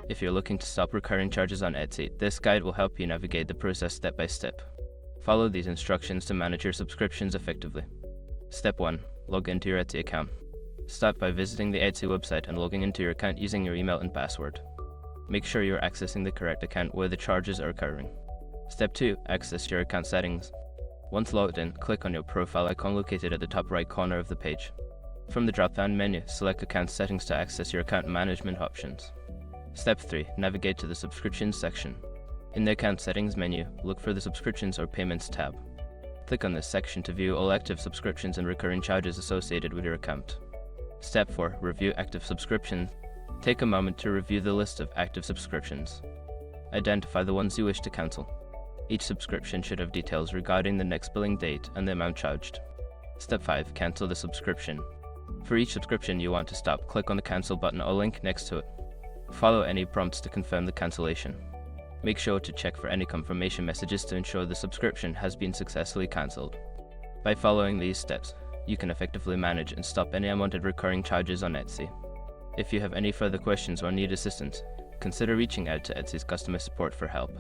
If you're looking to stop recurring charges on Etsy, this guide will help you navigate the process step by step. Follow these instructions to manage your subscriptions effectively. Step 1. Log into your Etsy account. Start by visiting the Etsy website and logging into your account using your email and password. Make sure you're accessing the correct account where the charges are occurring. Step 2. Access your account settings. Once logged in, click on your profile icon located at the top right corner of the page. From the drop-down menu, select Account Settings to access your account management options. Step 3. Navigate to the Subscriptions section. In the Account Settings menu, look for the Subscriptions or Payments tab. Click on this section to view all active subscriptions and recurring charges associated with your account. Step 4. Review active subscriptions. Take a moment to review the list of active subscriptions. Identify the ones you wish to cancel. Each subscription should have details regarding the next billing date and the amount charged. Step 5. Cancel the subscription. For each subscription you want to stop, click on the Cancel button or link next to it. Follow any prompts to confirm the cancellation. Make sure to check for any confirmation messages to ensure the subscription has been successfully cancelled. By following these steps, you can effectively manage and stop any unwanted recurring charges on Etsy. If you have any further questions or need assistance, consider reaching out to Etsy's customer support for help.